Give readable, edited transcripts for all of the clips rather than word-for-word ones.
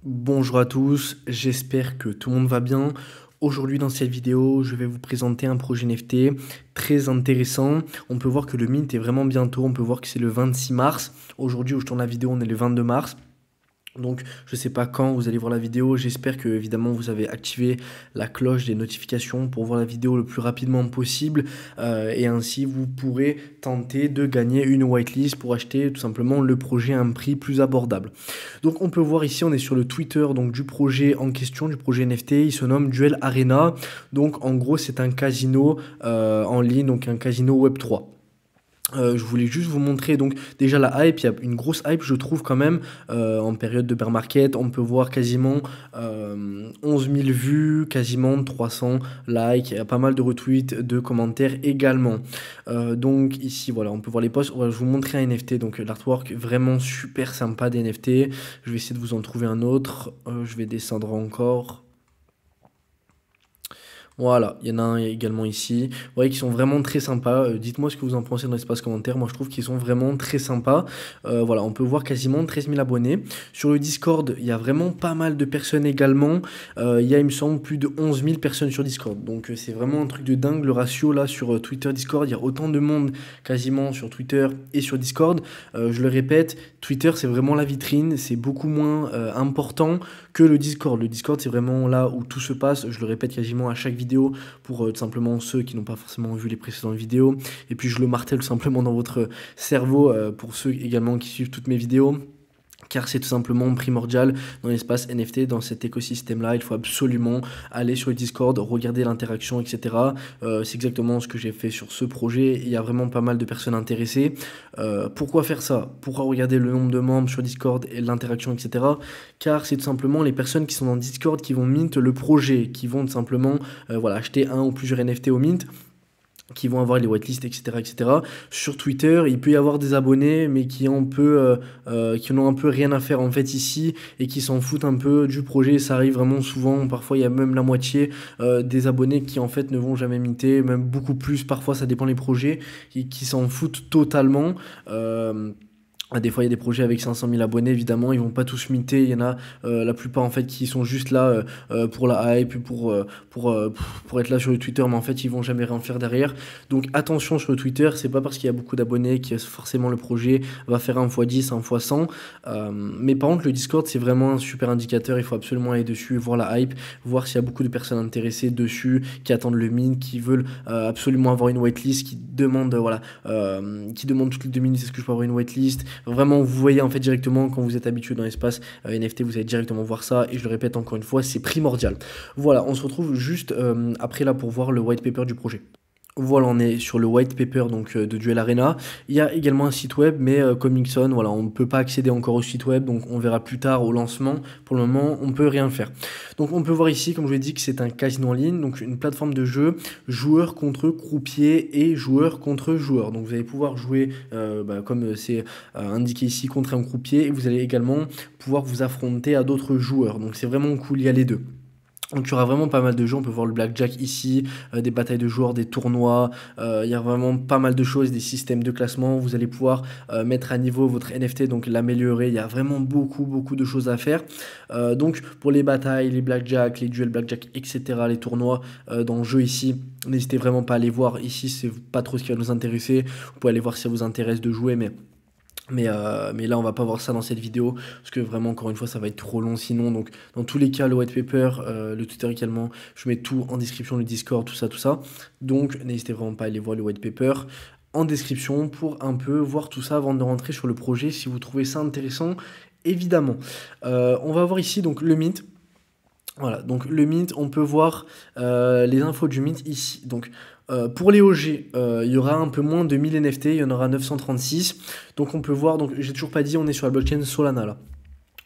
Bonjour à tous, j'espère que tout le monde va bien. Aujourd'hui dans cette vidéo, je vais vous présenter un projet NFT très intéressant. On peut voir que le mint est vraiment bientôt, on peut voir que c'est le 26 mars. Aujourd'hui où je tourne la vidéo, on est le 22 mars. Donc je ne sais pas quand vous allez voir la vidéo, j'espère que évidemment vous avez activé la cloche des notifications pour voir la vidéo le plus rapidement possible et ainsi vous pourrez tenter de gagner une whitelist pour acheter tout simplement le projet à un prix plus abordable. Donc on peut voir ici, on est sur le Twitter donc, du projet en question, du projet NFT, il se nomme Duel Arena. Donc en gros c'est un casino en ligne, donc un casino Web3. Je voulais juste vous montrer donc déjà la hype, il y a une grosse hype je trouve quand même en période de bear market, on peut voir quasiment 11 000 vues, quasiment 300 likes, il y a pas mal de retweets, de commentaires également. Donc ici voilà, on peut voir les posts, voilà, je vais vous montrer un NFT, donc l'artwork vraiment super sympa des NFT, je vais essayer de vous en trouver un autre, je vais descendre encore. Voilà, il y en a un également ici. Vous voyez qu'ils sont vraiment très sympas. Dites-moi ce que vous en pensez dans l'espace commentaire. Moi, je trouve qu'ils sont vraiment très sympas. Voilà, on peut voir quasiment 13 000 abonnés. Sur le Discord, il y a vraiment pas mal de personnes également. Il y a, il me semble, plus de 11 000 personnes sur Discord. Donc, c'est vraiment un truc de dingue. Le ratio, là, sur Twitter, Discord, il y a autant de monde quasiment sur Twitter et sur Discord. Je le répète, Twitter, c'est vraiment la vitrine. C'est beaucoup moins important que le Discord. Le Discord, c'est vraiment là où tout se passe. Je le répète quasiment à chaque vidéo pour tout simplement ceux qui n'ont pas forcément vu les précédentes vidéos. Et puis je le martèle tout simplement dans votre cerveau pour ceux également qui suivent toutes mes vidéos. Car c'est tout simplement primordial dans l'espace NFT, dans cet écosystème-là. Il faut absolument aller sur le Discord, regarder l'interaction, etc. C'est exactement ce que j'ai fait sur ce projet. Il y a vraiment pas mal de personnes intéressées. Pourquoi faire ça? Pourquoi regarder le nombre de membres sur Discord et l'interaction, etc. Car c'est tout simplement les personnes qui sont dans Discord qui vont mint le projet, qui vont tout simplement voilà, acheter un ou plusieurs NFT au mint, qui vont avoir les whitelists, etc., etc. Sur Twitter, il peut y avoir des abonnés, mais qui qui n'ont un peu rien à faire en fait ici et qui s'en foutent un peu du projet. Ça arrive vraiment souvent. Parfois, il y a même la moitié des abonnés qui en fait ne vont jamais minter, même beaucoup plus. Parfois, ça dépend des projets, qui s'en foutent totalement. Des fois, il y a des projets avec 500 000 abonnés, évidemment, ils vont pas tous minter. Il y en a la plupart en fait qui sont juste là pour la hype, pour être là sur le Twitter, mais en fait, ils vont jamais rien faire derrière. Donc attention sur le Twitter, c'est pas parce qu'il y a beaucoup d'abonnés que forcément le projet va faire 1 x 10, 1 x 100. Mais par contre, le Discord, c'est vraiment un super indicateur. Il faut absolument aller dessus, voir la hype, voir s'il y a beaucoup de personnes intéressées dessus, qui attendent le mint, qui veulent absolument avoir une whitelist, qui demandent, qui demandent toutes les 2 minutes est-ce que je peux avoir une whitelist. Vraiment, vous voyez en fait directement quand vous êtes habitué dans l'espace NFT, vous allez directement voir ça. Et je le répète encore une fois, c'est primordial. Voilà, on se retrouve juste après là pour voir le white paper du projet. Voilà, on est sur le white paper donc de Duel Arena. Il y a également un site web, mais comme Nixon, voilà, on ne peut pas accéder encore au site web, donc on verra plus tard au lancement. Pour le moment, on ne peut rien faire. Donc on peut voir ici, comme je vous l'ai dit, que c'est un casino en ligne, donc une plateforme de jeu, joueurs contre croupiers et joueurs contre joueurs. Donc vous allez pouvoir jouer, comme c'est indiqué ici, contre un croupier, et vous allez également pouvoir vous affronter à d'autres joueurs. Donc c'est vraiment cool, il y a les deux. Donc il y aura vraiment pas mal de jeux, on peut voir le blackjack ici, des batailles de joueurs, des tournois, il y a vraiment pas mal de choses, des systèmes de classement, vous allez pouvoir mettre à niveau votre NFT, donc l'améliorer, il y a vraiment beaucoup de choses à faire. Donc pour les batailles, les blackjack, les duels blackjack, etc., les tournois dans le jeu ici, n'hésitez vraiment pas à aller voir, ici c'est pas trop ce qui va nous intéresser, vous pouvez aller voir si ça vous intéresse de jouer, mais là, on va pas voir ça dans cette vidéo, parce que vraiment, encore une fois, ça va être trop long sinon. Donc, dans tous les cas, le white paper, le Twitter également, je mets tout en description, le Discord, tout ça, tout ça. Donc, n'hésitez vraiment pas à aller voir le white paper en description pour un peu voir tout ça avant de rentrer sur le projet, si vous trouvez ça intéressant, évidemment. On va voir ici, donc, le mint. Voilà, donc le mint, on peut voir les infos du mint ici. Donc pour les OG, il y aura un peu moins de 1000 NFT, il y en aura 936. Donc on peut voir, donc j'ai toujours pas dit, on est sur la blockchain Solana là.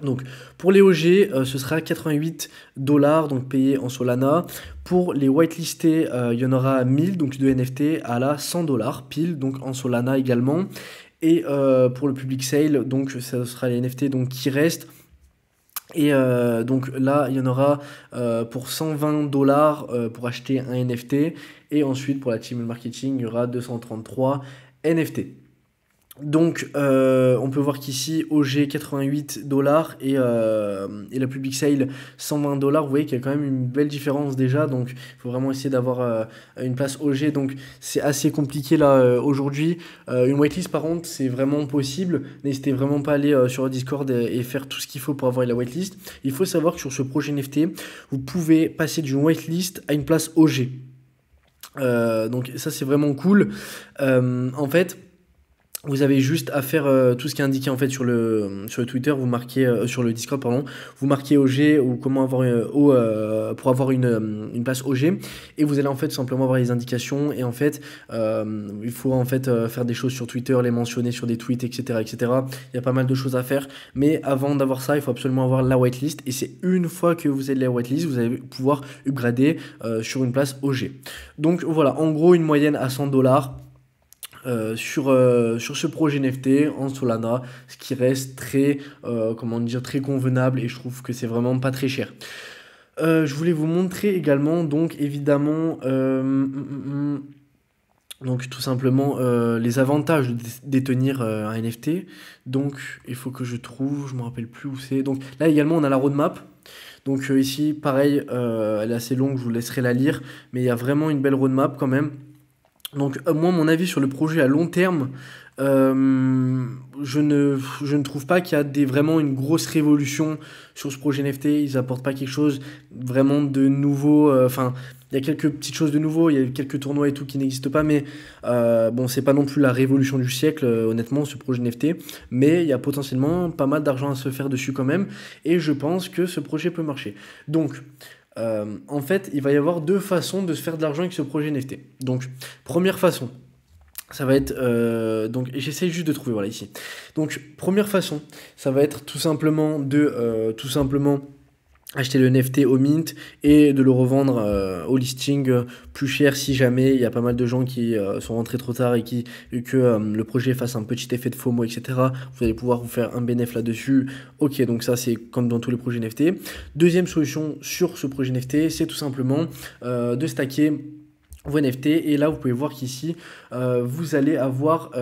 Donc pour les OG, ce sera 88 $, donc payé en Solana. Pour les whitelistés, il y en aura 1000, donc de NFT à la 100 $ pile, donc en Solana également. Et pour le public sale, donc ça sera les NFT donc, qui restent. Et donc là, il y en aura pour 120 $ pour acheter un NFT. Et ensuite, pour la team marketing, il y aura 233 NFT. Donc, on peut voir qu'ici, OG 88 $ et la Public Sale 120 $. Vous voyez qu'il y a quand même une belle différence déjà. Donc, il faut vraiment essayer d'avoir une place OG. Donc, c'est assez compliqué là aujourd'hui. Une whitelist, par contre, c'est vraiment possible. N'hésitez vraiment pas à aller sur le Discord et faire tout ce qu'il faut pour avoir la whitelist. Il faut savoir que sur ce projet NFT, vous pouvez passer d'une whitelist à une place OG. Donc, ça, c'est vraiment cool. En fait. Vous avez juste à faire tout ce qui est indiqué en fait sur le Twitter, vous marquez sur le Discord pardon, vous marquez OG ou comment avoir pour avoir une place OG et vous allez en fait tout simplement avoir les indications et en fait il faut en fait faire des choses sur Twitter, les mentionner sur des tweets etc etc. Il y a pas mal de choses à faire, mais avant d'avoir ça, il faut absolument avoir la whitelist et c'est une fois que vous avez la whitelist, vous allez pouvoir upgrader sur une place OG. Donc voilà, en gros une moyenne à 100 $. Sur ce projet NFT en Solana, ce qui reste très, comment dire, très convenable et je trouve que c'est vraiment pas très cher. Je voulais vous montrer également, donc évidemment, donc tout simplement les avantages de détenir un NFT. Donc il faut que je trouve, je me rappelle plus où c'est. Donc là également on a la roadmap. Donc ici pareil, elle est assez longue, je vous laisserai la lire, mais il y a vraiment une belle roadmap quand même. Donc moi mon avis sur le projet à long terme, je ne trouve pas qu'il y a vraiment une grosse révolution sur ce projet NFT. Ils apportent pas quelque chose vraiment de nouveau. Enfin, il y a quelques petites choses de nouveau, il y a quelques tournois et tout qui n'existent pas, mais bon, c'est pas non plus la révolution du siècle, honnêtement, ce projet NFT. Mais il y a potentiellement pas mal d'argent à se faire dessus quand même, et je pense que ce projet peut marcher. Donc, en fait, il va y avoir deux façons de se faire de l'argent avec ce projet NFT. Donc, première façon, ça va être donc j'essaie juste de trouver voilà ici. Donc première façon, ça va être tout simplement de tout simplement acheter le NFT au mint et de le revendre au listing plus cher si jamais il y a pas mal de gens qui sont rentrés trop tard et que le projet fasse un petit effet de FOMO, etc. Vous allez pouvoir vous faire un bénéfice là-dessus. Ok, donc ça c'est comme dans tous les projets NFT. Deuxième solution sur ce projet NFT, c'est tout simplement de stacker vos NFT et là vous pouvez voir qu'ici vous allez avoir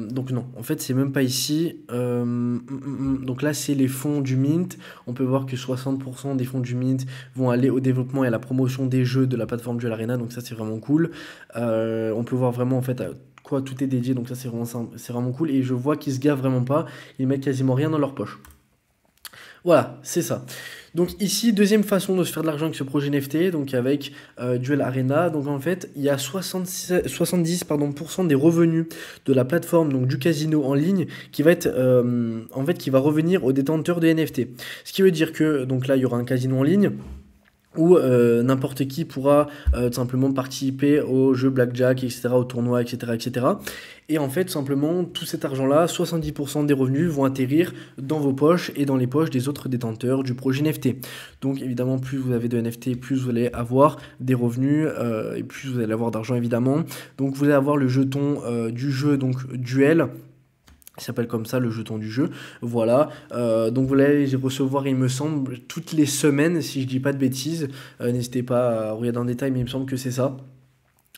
donc non en fait c'est même pas ici donc là c'est les fonds du mint. On peut voir que 60% des fonds du mint vont aller au développement et à la promotion des jeux de la plateforme Duel Arena, donc ça c'est vraiment cool. On peut voir vraiment en fait à quoi tout est dédié, donc ça c'est vraiment cool et je vois qu'ils se gavent vraiment pas, ils mettent quasiment rien dans leur poche. Voilà, c'est ça. Donc ici, deuxième façon de se faire de l'argent avec ce projet NFT, donc avec Duel Arena. Donc en fait, il y a 70 % des revenus de la plateforme, donc du casino en ligne, qui va être en fait qui va revenir aux détenteurs de NFT. Ce qui veut dire que donc là, il y aura un casino en ligne où n'importe qui pourra tout simplement participer aux jeux blackjack, etc., aux tournois, etc., etc. Et en fait, tout simplement, tout cet argent-là, 70% des revenus vont atterrir dans vos poches et dans les poches des autres détenteurs du projet NFT. Donc évidemment, plus vous avez de NFT, plus vous allez avoir des revenus et plus vous allez avoir d'argent évidemment. Donc vous allez avoir le jeton du jeu, donc Duel. Il s'appelle comme ça le jeton du jeu, voilà. Donc vous allez recevoir, il me semble, toutes les semaines, si je dis pas de bêtises. N'hésitez pas à regarder en détail, mais il me semble que c'est ça.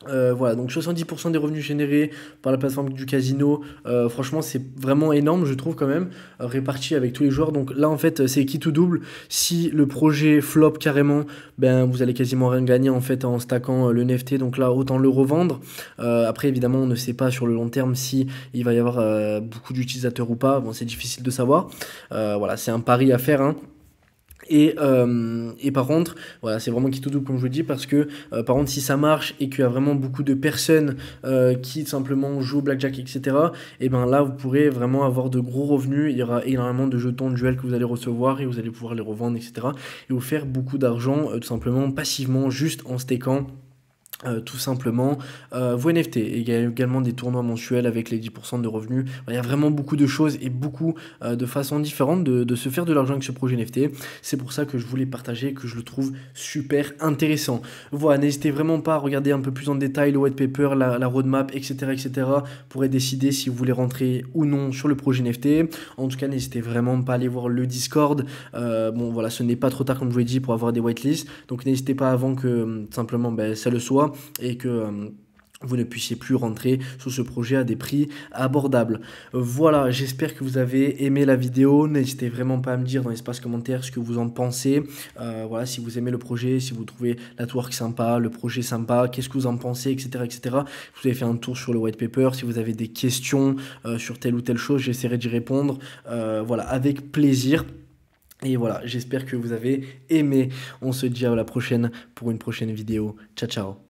Voilà, donc 70% des revenus générés par la plateforme du casino, franchement c'est vraiment énorme je trouve quand même, réparti avec tous les joueurs. Donc là en fait c'est qui tout double, si le projet flop carrément, ben vous allez quasiment rien gagner en fait en stackant le NFT, donc là autant le revendre. Après évidemment on ne sait pas sur le long terme si il va y avoir beaucoup d'utilisateurs ou pas, bon c'est difficile de savoir, voilà c'est un pari à faire hein. Et par contre, voilà, c'est vraiment qui tout double comme je vous dis, parce que par contre, si ça marche et qu'il y a vraiment beaucoup de personnes qui simplement jouent au blackjack, etc., et ben là, vous pourrez vraiment avoir de gros revenus. Il y aura énormément de jetons de duel que vous allez recevoir et vous allez pouvoir les revendre, etc. Et vous faire beaucoup d'argent tout simplement passivement, juste en stakant. Tout simplement vos NFT. Et il y a également des tournois mensuels avec les 10% de revenus. Il y a vraiment beaucoup de choses et beaucoup de façons différentes de se faire de l'argent avec ce projet NFT. C'est pour ça que je voulais partager, que je le trouve super intéressant. Voilà, n'hésitez vraiment pas à regarder un peu plus en détail le white paper, la roadmap, etc., etc. pour décider si vous voulez rentrer ou non sur le projet NFT. En tout cas, n'hésitez vraiment pas à aller voir le Discord. Bon voilà, ce n'est pas trop tard comme je vous l'ai dit pour avoir des whitelists. Donc n'hésitez pas avant que simplement ça le soit et que vous ne puissiez plus rentrer sur ce projet à des prix abordables. Voilà, j'espère que vous avez aimé la vidéo. N'hésitez vraiment pas à me dire dans l'espace commentaire ce que vous en pensez. Voilà, si vous aimez le projet, si vous trouvez la twerk sympa, le projet sympa, qu'est-ce que vous en pensez, etc., etc. Vous avez fait un tour sur le white paper. Si vous avez des questions sur telle ou telle chose, j'essaierai d'y répondre. Voilà, avec plaisir. Et voilà, j'espère que vous avez aimé. On se dit à la prochaine pour une prochaine vidéo. Ciao, ciao.